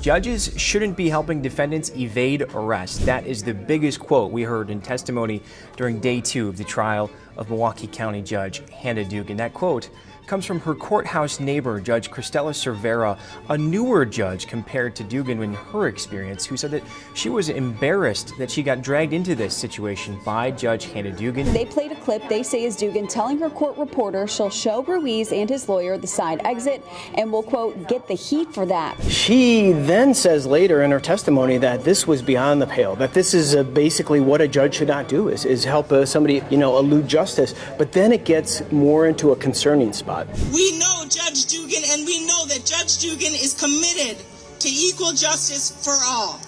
Judges shouldn't be helping defendants evade arrest. That is the biggest quote we heard in testimony during day 2 of the trial of Milwaukee County Judge Hannah Dugan. That quote comes from her courthouse neighbor, Judge Cristela Cervera, a newer judge compared to Dugan in her experience, who said that she was embarrassed that she got dragged into this situation by Judge Hannah Dugan. They played a clip they say is Dugan telling her court reporter she'll show Ruiz and his lawyer the side exit and will, quote, get the heat for that. She then says later in her testimony that this was beyond the pale, that this is basically what a judge should not do, is help somebody, elude justice. But then it gets more into a concerning spot. We know Judge Dugan, and we know that Judge Dugan is committed to equal justice for all.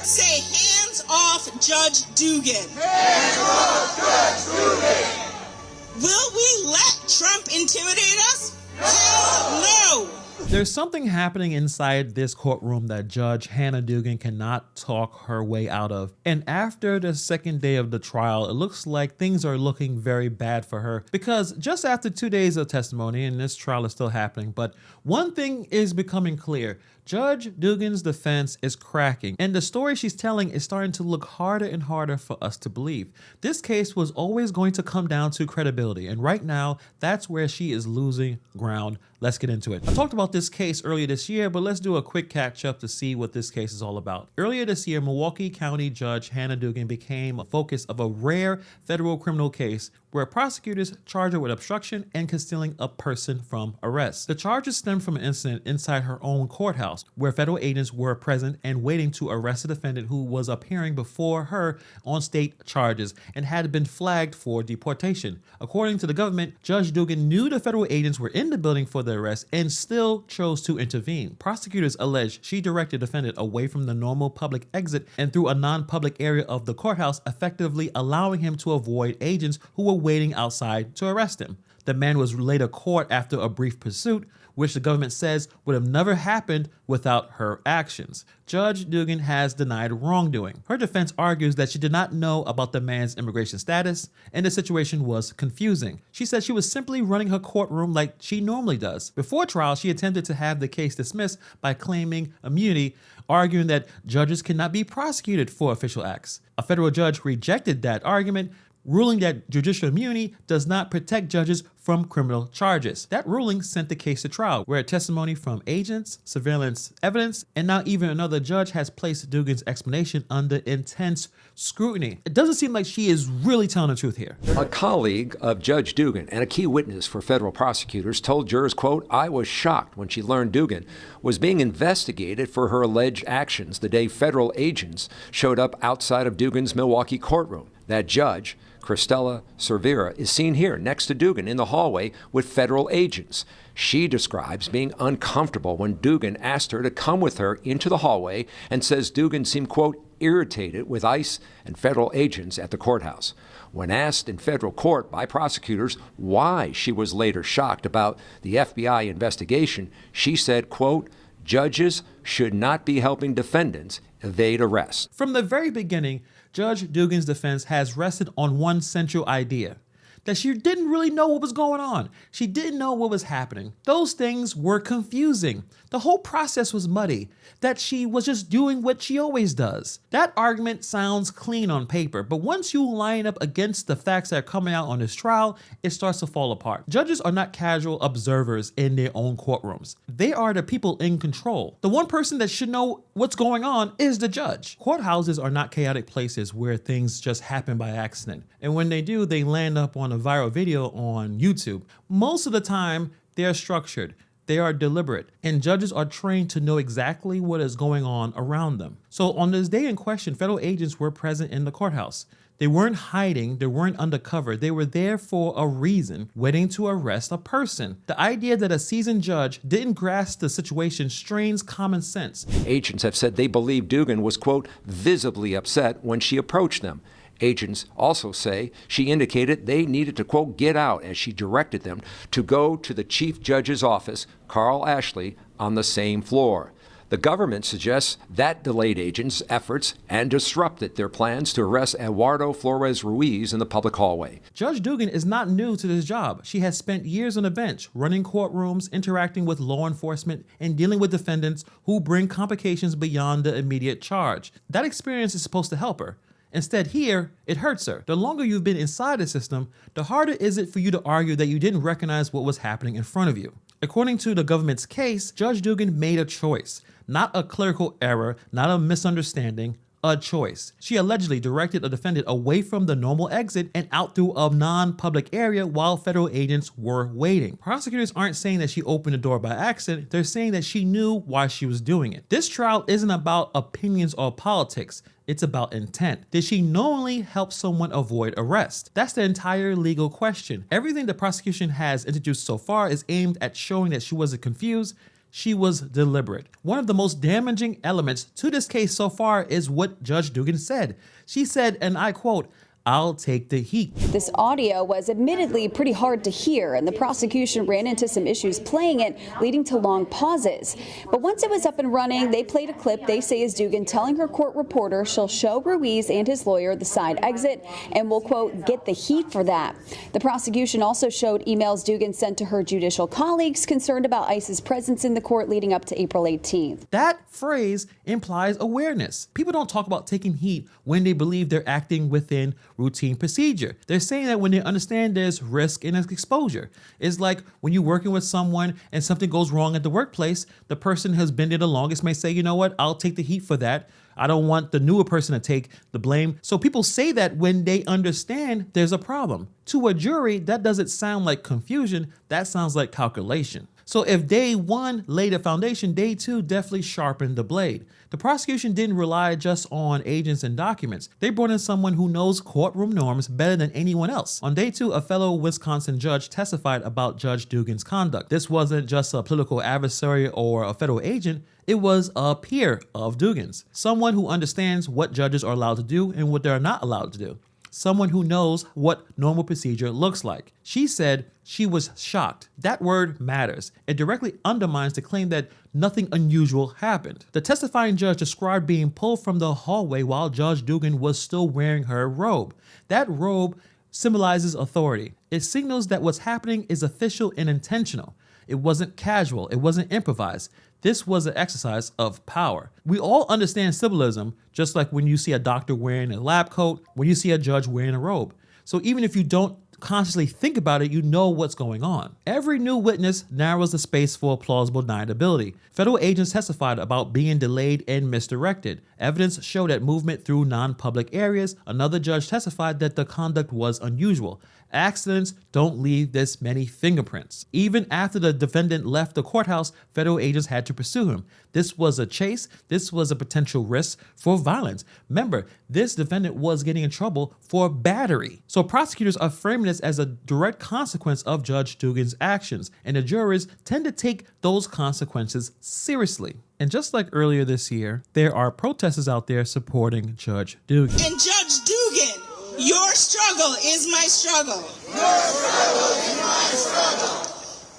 Say, hands off Judge Dugan. Hands off Judge Dugan. Will we let Trump intimidate us? Hell no. There's something happening inside this courtroom that Judge Hannah Dugan cannot talk her way out of. And after the second day of the trial, it looks like things are looking very bad for her, because just after 2 days of testimony, and this trial is still happening, but one thing is becoming clear. Judge Dugan's defense is cracking, and the story she's telling is starting to look harder and harder for us to believe. This case was always going to come down to credibility, and right now, that's where she is losing ground. Let's get into it. I talked about this case earlier this year, but let's do a quick catch up to see what this case is all about. Earlier this year, Milwaukee County Judge Hannah Dugan became a focus of a rare federal criminal case where prosecutors charged her with obstruction and concealing a person from arrest. The charges stemmed from an incident inside her own courthouse where federal agents were present and waiting to arrest a defendant who was appearing before her on state charges and had been flagged for deportation. According to the government, Judge Dugan knew the federal agents were in the building for the arrest and still chose to intervene. Prosecutors allege she directed the defendant away from the normal public exit and through a non-public area of the courthouse, effectively allowing him to avoid agents who were waiting outside to arrest him. The man was later caught after a brief pursuit, which the government says would have never happened without her actions. Judge Dugan has denied wrongdoing. Her defense argues that she did not know about the man's immigration status and the situation was confusing. She said she was simply running her courtroom like she normally does. Before trial, she attempted to have the case dismissed by claiming immunity, arguing that judges cannot be prosecuted for official acts. A federal judge rejected that argument, ruling that judicial immunity does not protect judges from criminal charges. That ruling sent the case to trial, where testimony from agents, surveillance evidence, and now even another judge has placed Dugan's explanation under intense scrutiny. It doesn't seem like she is really telling the truth here. A colleague of Judge Dugan and a key witness for federal prosecutors told jurors, quote, "I was shocked when she learned Dugan was being investigated for her alleged actions the day federal agents showed up outside of Dugan's Milwaukee courtroom." That judge, Cristela Cervera, is seen here next to Dugan in the hallway with federal agents. She describes being uncomfortable when Dugan asked her to come with her into the hallway and says Dugan seemed, quote, irritated with ICE and federal agents at the courthouse. When asked in federal court by prosecutors why she was later shocked about the FBI investigation, she said, quote, "Judges should not be helping defendants evade arrest." From the very beginning, Judge Dugan's defense has rested on one central idea: that she didn't really know what was going on. She didn't know what was happening. Those things were confusing. The whole process was muddy, that she was just doing what she always does. That argument sounds clean on paper, but once you line up against the facts that are coming out on this trial, it starts to fall apart. Judges are not casual observers in their own courtrooms. They are the people in control. The one person that should know what's going on is the judge. Courthouses are not chaotic places where things just happen by accident. And when they do, they land up on a viral video on YouTube. Most of the time, they're structured. They are deliberate, and judges are trained to know exactly what is going on around them. So on this day in question, federal agents were present in the courthouse. They weren't hiding, they weren't undercover, they were there for a reason, waiting to arrest a person. The idea that a seasoned judge didn't grasp the situation strains common sense. Agents have said they believe Dugan was, quote, visibly upset when she approached them. Agents also say she indicated they needed to, quote, get out as she directed them to go to the chief judge's office, Carl Ashley, on the same floor. The government suggests that delayed agents' efforts and disrupted their plans to arrest Eduardo Flores Ruiz in the public hallway. Judge Dugan is not new to this job. She has spent years on the bench, running courtrooms, interacting with law enforcement, and dealing with defendants who bring complications beyond the immediate charge. That experience is supposed to help her. Instead, here, it hurts her. The longer you've been inside the system, the harder is it for you to argue that you didn't recognize what was happening in front of you. According to the government's case, Judge Dugan made a choice, not a clerical error, not a misunderstanding, a choice. She allegedly directed a defendant away from the normal exit and out through a non-public area while federal agents were waiting. Prosecutors aren't saying that she opened the door by accident, they're saying that she knew why she was doing it. This trial isn't about opinions or politics, it's about intent. Did she knowingly help someone avoid arrest? That's the entire legal question. Everything the prosecution has introduced so far is aimed at showing that she wasn't confused, she was deliberate. One of the most damaging elements to this case so far is what Judge Dugan said. She said, and I quote, "I'll take the heat." This audio was admittedly pretty hard to hear, and the prosecution ran into some issues playing it, leading to long pauses. But once it was up and running, they played a clip they say is Dugan telling her court reporter she'll show Ruiz and his lawyer the side exit and will, quote, get the heat for that. The prosecution also showed emails Dugan sent to her judicial colleagues concerned about ICE's presence in the court leading up to April 18th. That phrase implies awareness. People don't talk about taking heat when they believe they're acting within routine procedure. They're saying that when they understand there's risk and exposure. It's like when you're working with someone and something goes wrong at the workplace, the person who's been there the longest may say, you know what, I'll take the heat for that. I don't want the newer person to take the blame. So people say that when they understand there's a problem. To a jury, that doesn't sound like confusion, that sounds like calculation. So if day one laid a foundation, day two definitely sharpened the blade. The prosecution didn't rely just on agents and documents. They brought in someone who knows courtroom norms better than anyone else. On day two, a fellow Wisconsin judge testified about Judge Dugan's conduct. This wasn't just a political adversary or a federal agent, it was a peer of Dugan's. Someone who understands what judges are allowed to do and what they're not allowed to do. Someone who knows what normal procedure looks like. She said she was shocked. That word matters. It directly undermines the claim that nothing unusual happened. The testifying judge described being pulled from the hallway while Judge Dugan was still wearing her robe. That robe symbolizes authority. It signals that what's happening is official and intentional. It wasn't casual. It wasn't improvised. This was an exercise of power. We all understand symbolism, just like when you see a doctor wearing a lab coat, when you see a judge wearing a robe. So even if you don't consciously think about it, you know what's going on. Every new witness narrows the space for plausible deniability. Federal agents testified about being delayed and misdirected. Evidence showed that movement through non-public areas. Another judge testified that the conduct was unusual. Accidents don't leave this many fingerprints. Even after the defendant left the courthouse, federal agents had to pursue him. This was a chase. This was a potential risk for violence. Remember, this defendant was getting in trouble for battery. So prosecutors are framing this as a direct consequence of Judge Dugan's actions, and the jurors tend to take those consequences seriously. And just like earlier this year, there are protesters out there supporting Judge Dugan. And Judge Dugan, your struggle is my struggle. Your struggle is my struggle.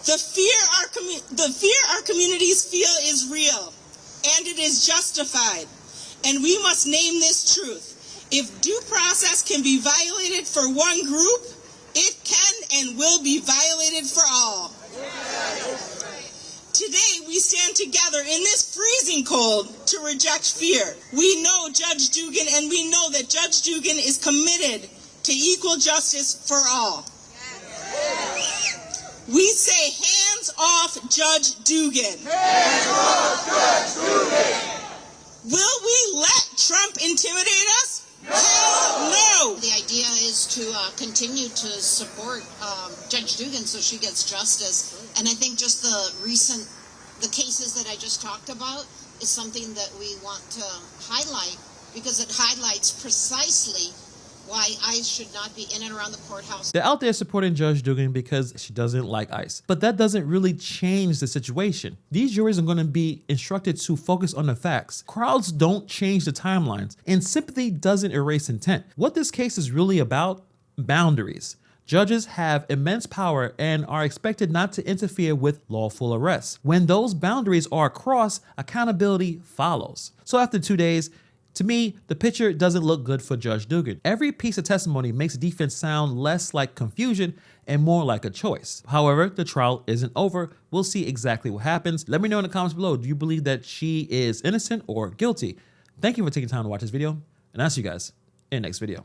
The fear our communities feel is real, and it is justified. And we must name this truth. If due process can be violated for one group, it can and will be violated for all. Today, we stand together in this freezing cold to reject fear. We know Judge Dugan, and we know that Judge Dugan is committed to equal justice for all. We say, hands off Judge Dugan. Hands off Judge Dugan. Will we let Trump intimidate us? Hell no! The idea is to continue to support Judge Dugan so she gets justice. And I think just the cases that I just talked about is something that we want to highlight because it highlights precisely why ICE should not be in and around the courthouse. They're out there supporting Judge Dugan because she doesn't like ICE. But that doesn't really change the situation. These juries are going to be instructed to focus on the facts. Crowds don't change the timelines, and sympathy doesn't erase intent. What this case is really about, boundaries. Judges have immense power and are expected not to interfere with lawful arrests. When those boundaries are crossed, accountability follows. So after 2 days, to me, the picture doesn't look good for Judge Dugan. Every piece of testimony makes the defense sound less like confusion and more like a choice. However, the trial isn't over. We'll see exactly what happens. Let me know in the comments below, do you believe that she is innocent or guilty? Thank you for taking time to watch this video, and I'll see you guys in the next video.